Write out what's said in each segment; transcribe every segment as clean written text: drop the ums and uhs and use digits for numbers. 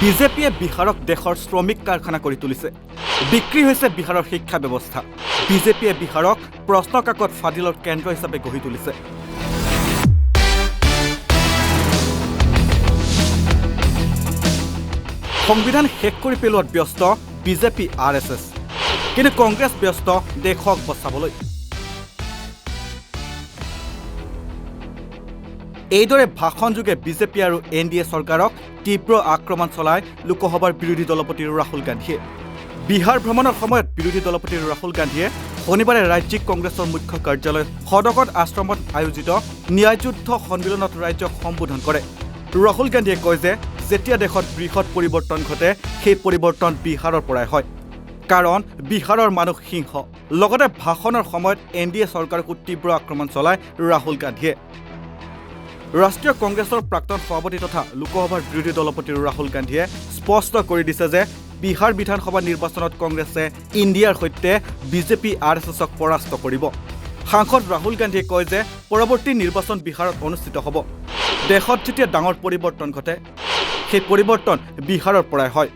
বিজেপিয়ে বিহাৰক দেশৰ শ্ৰমিক কাৰখানা কৰি তুলিছে। বিক্ৰী হৈছে বিহাৰৰ শিক্ষা ব্যৱস্থা। বিজেপিয়ে বিহাৰক প্ৰশ্ন কাকত ফাদিলৰ কেন্দ্ৰ হিচাপে গঢ়ি তুলিছে। সংবিধান শেষ কৰি পেলোৱাত ব্যস্ত বিজেপি RSS, কিন্তু কংগ্ৰেছ ব্যস্ত দেশক বচাবলৈ। এইদৰে ভাষণযোগে বিজেপি আৰু NDA চৰকাৰক তীব্ৰ আক্ৰমণ চলায় লোকসভাৰ বিৰোধী দলপতি ৰাহুল গান্ধীয়ে। বিহাৰ ভ্ৰমণৰ সময়ত বিৰোধী দলপতি ৰাহুল গান্ধীয়ে শনিবাৰে ৰাজ্যিক কংগ্ৰেছৰ মুখ্য কাৰ্যালয় সদকত আশ্ৰমত আয়োজিত ন্যায়যুদ্ধ সন্মিলনত ৰাজ্যক সম্বোধন কৰে। ৰাহুল গান্ধীয়ে কয় যে যেতিয়া দেশত বৃহৎ পৰিৱৰ্তন ঘটে সেই পৰিৱৰ্তন বিহাৰৰ পৰাই হয়, কাৰণ বিহাৰৰ মানুহ সিংহ। লগতে ভাষণৰ সময়ত NDA চৰকাৰকো তীব্ৰ আক্ৰমণ চলায় ৰাহুল গান্ধীয়ে। ৰাষ্ট্ৰীয় কংগ্ৰেছৰ প্ৰাক্তন সভাপতি তথা লোকসভাৰ বিৰোধী দলপতি ৰাহুল গান্ধীয়ে স্পষ্ট কৰি দিছে যে বিহাৰ বিধানসভা নিৰ্বাচনত কংগ্ৰেছে ইণ্ডিয়াৰ সৈতে বিজেপি RSSক পৰাস্ত কৰিব। সাংসদ ৰাহুল গান্ধীয়ে কয় যে পৰৱৰ্তী নিৰ্বাচন বিহাৰত অনুষ্ঠিত হ'ব। দেশত যেতিয়া ডাঙৰ পৰিৱৰ্তন ঘটে সেই পৰিৱৰ্তন বিহাৰৰ পৰাই হয়,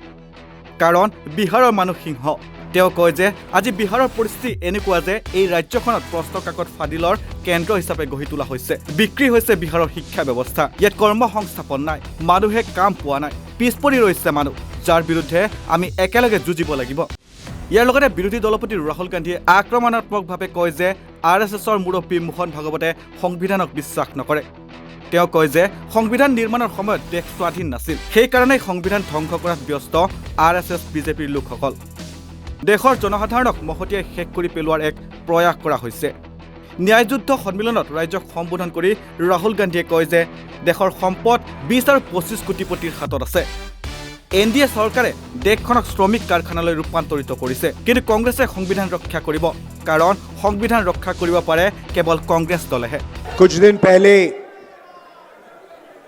কাৰণ বিহাৰৰ মানুহ সিংহ। তেওঁ কয় যে আজি বিহাৰৰ পৰিস্থিতি এনেকুৱা যে এই ৰাজ্যখনত প্ৰশ্ন কাকত ফাদিলৰ কেন্দ্ৰ হিচাপে গঢ়ি তোলা হৈছে। বিক্ৰী হৈছে বিহাৰৰ শিক্ষা ব্যৱস্থা। ইয়াত কৰ্ম সংস্থাপন নাই, মানুহে কাম পোৱা নাই, পিছ পৰি ৰৈছে মানুহ, যাৰ বিৰুদ্ধে আমি একেলগে যুঁজিব লাগিব। ইয়াৰ লগতে বিৰোধী দলপতি ৰাহুল গান্ধীয়ে আক্ৰমণাত্মকভাৱে কয় যে RSSৰ মুৰব্বী মোহন ভাগৱতে সংবিধানক বিশ্বাস নকৰে। তেওঁ কয় যে সংবিধান নিৰ্মাণৰ সময়ত দেশ স্বাধীন নাছিল, সেইকাৰণেই সংবিধান ধ্বংস কৰাত ব্যস্ত RSS বিজেপিৰ লোকসকল। দেশৰ জনসাধাৰণক মহতিয়াই শেষ কৰি পেলোৱাৰ এক প্ৰয়াস কৰা হৈছে। ন্যায়যুদ্ধ সন্মিলনত ৰাজ্যক সম্বোধন কৰি ৰাহুল গান্ধীয়ে কয় যে দেশৰ সম্পদ 20 আৰু 25 কোটিপতিৰ হাতত আছে। NDA চৰকাৰে দেশখনক শ্ৰমিক কাৰখানালৈ ৰূপান্তৰিত কৰিছে, কিন্তু কংগ্ৰেছে সংবিধান ৰক্ষা কৰিব, কাৰণ সংবিধান ৰক্ষা কৰিব পাৰে কেৱল কংগ্ৰেছ দলেহে। कुछ दिन पहले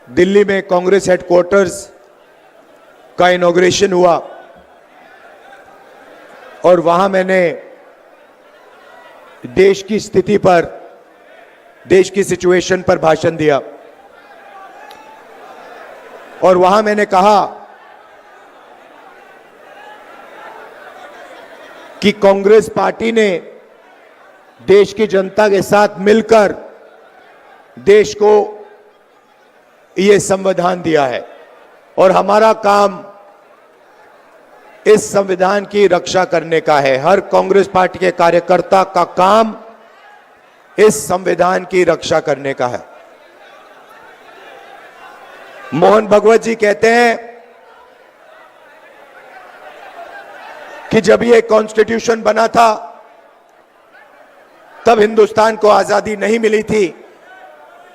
दिल्ली में कांग्रेस हेडक्वार्टर्स का इनॉग्रेशन हुआ और वहां मैंने देश की स्थिति पर, देश की सिचुएशन पर भाषण दिया और वहां मैंने कहा कि कांग्रेस पार्टी ने देश की जनता के साथ मिलकर देश को ये संविधान दिया है और हमारा काम इस संविधान की रक्षा करने का है। हर कांग्रेस पार्टी के कार्यकर्ता का काम इस संविधान की रक्षा करने का है। मोहन भागवत जी कहते हैं कि जब ये कॉन्स्टिट्यूशन बना था तब हिंदुस्तान को आजादी नहीं मिली थी,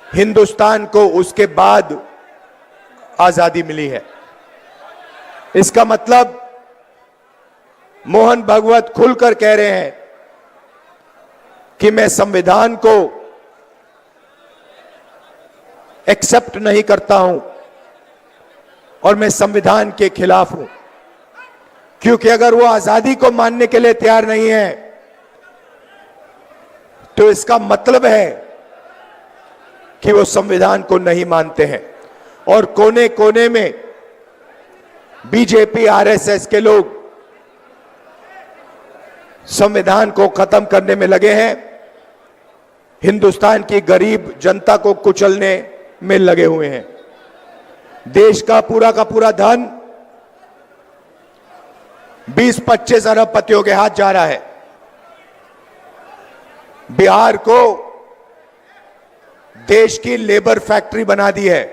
हिंदुस्तान को उसके बाद आजादी मिली है। इसका मतलब मोहन भागवत खुलकर कह रहे हैं कि मैं संविधान को एक्सेप्ट नहीं करता हूं और मैं संविधान के खिलाफ हूं, क्योंकि अगर वो आजादी को मानने के लिए तैयार नहीं है तो इसका मतलब है कि वो संविधान को नहीं मानते हैं। और कोने कोने में बीजेपी RSS के लोग संविधान को खत्म करने में लगे हैं, हिंदुस्तान की गरीब जनता को कुचलने में लगे हुए हैं। देश का पूरा धन 20-25 अरबपतियों के हाथ जा रहा है। बिहार को देश की लेबर फैक्ट्री बना दी है।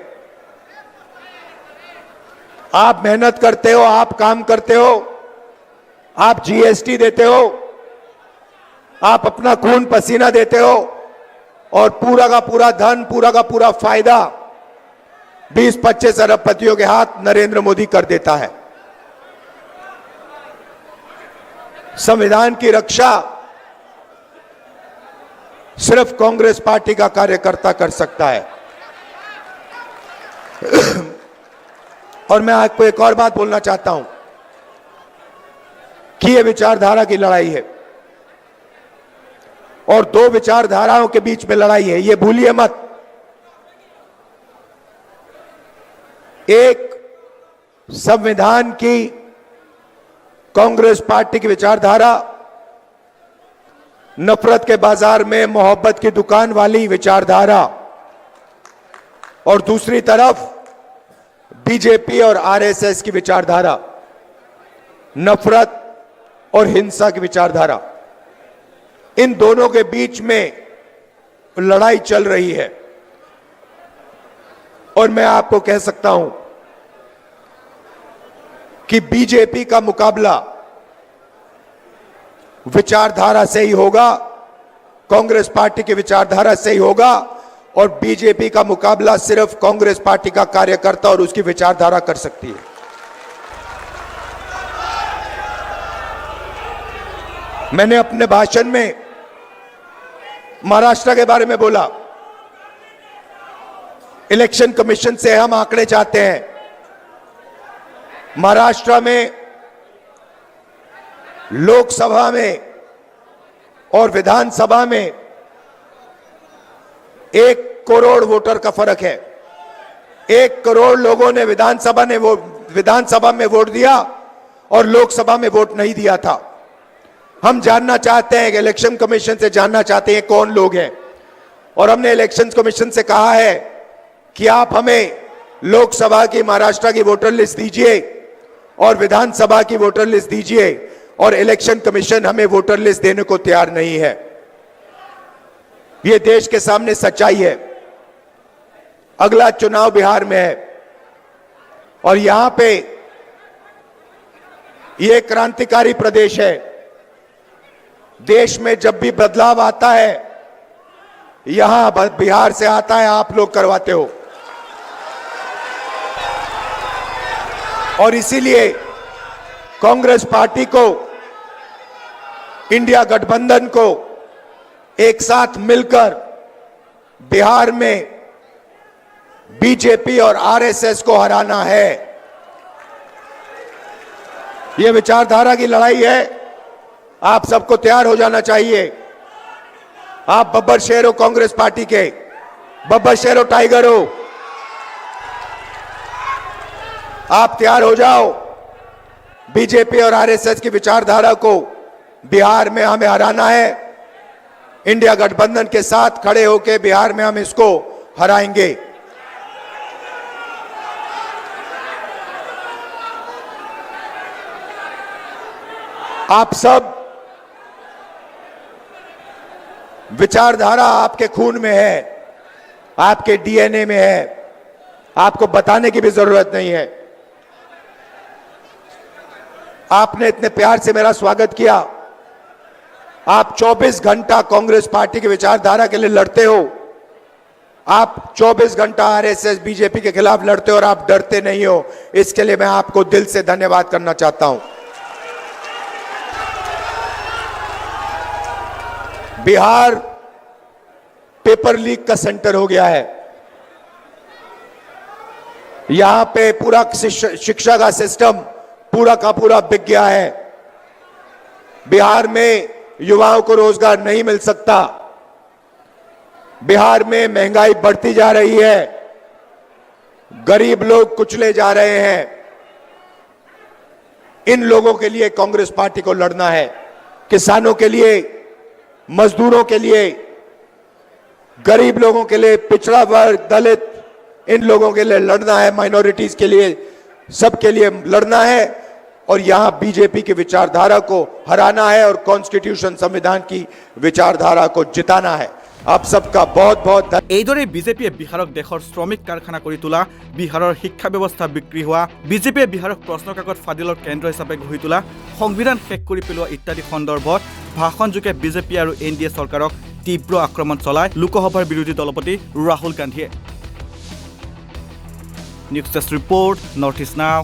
आप मेहनत करते हो, आप काम करते हो, आप GST देते हो, आप अपना खून पसीना देते हो और पूरा का पूरा धन, पूरा का पूरा फायदा 20-25 अरबपतियों के हाथ नरेंद्र मोदी कर देता है। संविधान की रक्षा सिर्फ कांग्रेस पार्टी का कार्यकर्ता कर सकता है। और मैं आपको एक और बात बोलना चाहता हूं कि यह विचारधारा की लड़ाई है और दो विचारधाराओं के बीच में लड़ाई है, यह भूलिए मत। एक संविधान की कांग्रेस पार्टी की विचारधारा नफरत के बाजार में मोहब्बत की दुकान वाली विचारधारा और दूसरी तरफ बीजेपी और आरएसएस की विचारधारा नफरत और हिंसा की विचारधारा, इन दोनों के बीच में लड़ाई चल रही है। और मैं आपको कह सकता हूं कि बीजेपी का मुकाबला विचारधारा से ही होगा, कांग्रेस पार्टी की विचारधारा से ही होगा, और बीजेपी का मुकाबला सिर्फ कांग्रेस पार्टी का कार्यकर्ता और उसकी विचारधारा कर सकती है। मैंने अपने भाषण में महाराष्ट्र के बारे में बोला। इलेक्शन कमीशन से हम आंकड़े चाहते हैं। महाराष्ट्र में लोकसभा में और विधानसभा में 1 करोड़ वोटर का फर्क है। 1 करोड़ लोगों ने विधानसभा में वोट दिया और लोकसभा में वोट नहीं दिया था। हम जानना चाहते हैं कि इलेक्शन कमीशन से जानना चाहते हैं कौन लोग हैं, और हमने इलेक्शन कमीशन से कहा है कि आप हमें लोकसभा की महाराष्ट्र की वोटर लिस्ट दीजिए और विधानसभा की वोटर लिस्ट दीजिए, और इलेक्शन कमीशन हमें वोटर लिस्ट देने को तैयार नहीं है। यह देश के सामने सच्चाई है। अगला चुनाव बिहार में है और यहां पे यह क्रांतिकारी प्रदेश है। देश में जब भी बदलाव आता है यहां बिहार से आता है, आप लोग करवाते हो। और इसीलिए कांग्रेस पार्टी को, इंडिया गठबंधन को एक साथ मिलकर बिहार में बीजेपी और आरएसएस को हराना है। यह विचारधारा की लड़ाई है। आप सबको तैयार हो जाना चाहिए। आप बब्बर शेर हो कांग्रेस पार्टी के, बब्बर शेर हो, टाइगर हो। आप तैयार हो जाओ। बीजेपी और आरएसएस की विचारधारा को बिहार में हमें हराना है। इंडिया गठबंधन के साथ खड़े होकर बिहार में हम इसको हराएंगे। आप सब, विचारधारा आपके खून में है, आपके डीएनए में है, आपको बताने की भी जरूरत नहीं है। आपने इतने प्यार से मेरा स्वागत किया। आप 24 घंटा कांग्रेस पार्टी की विचारधारा के लिए लड़ते हो। आप 24 घंटा आरएसएस बीजेपी के खिलाफ लड़ते हो और आप डरते नहीं हो। इसके लिए मैं आपको दिल से धन्यवाद करना चाहता हूं। बिहार पेपर लीक का सेंटर हो गया है। यहां पे पूरा शिक्षा का सिस्टम पूरा का पूरा बिक गया है। बिहार में युवाओं को रोजगार नहीं मिल सकता। बिहार में महंगाई बढ़ती जा रही है। गरीब लोग कुचले जा रहे हैं। इन लोगों के लिए कांग्रेस पार्टी को लड़ना है। किसानों के लिए, मजदूरों के लिए, गरीब लोगों के लिए, पिछड़ा वर्ग, दलित, इन लोगों के लिए लड़ना है। माइनॉरिटीज के लिए, सबके लिए लड़ना है। और यहां बीजेपी की विचारधारा को हराना है और कॉन्स्टिट्यूशन, संविधान की विचारधारा को जिताना है। आप सबका बहुत बहुत এইদৰে বিজেপিয়ে বিহাৰক দেশৰ শ্ৰমিক কাৰখানা কৰি তোলা, বিহাৰৰ শিক্ষা ব্যৱস্থা বিক্ৰী হোৱা, বিজেপিয়ে বিহাৰক প্ৰশ্ন কাকত ফাদিলৰ কেন্দ্ৰ হিচাপে গঢ়ি তোলা, সংবিধান শেষ কৰি পেলোৱা ইত্যাদি সন্দৰ্ভত ভাষণযোগে বিজেপি আৰু এনডিএ চৰকাৰক তীব্ৰ আক্ৰমণ চলায় লোকসভাৰ বিৰোধী দলপতি ৰাহুল গান্ধীয়ে। নিউজ ডেস্ক ৰিপৰ্ট, নৰ্থ ইষ্ট নাও।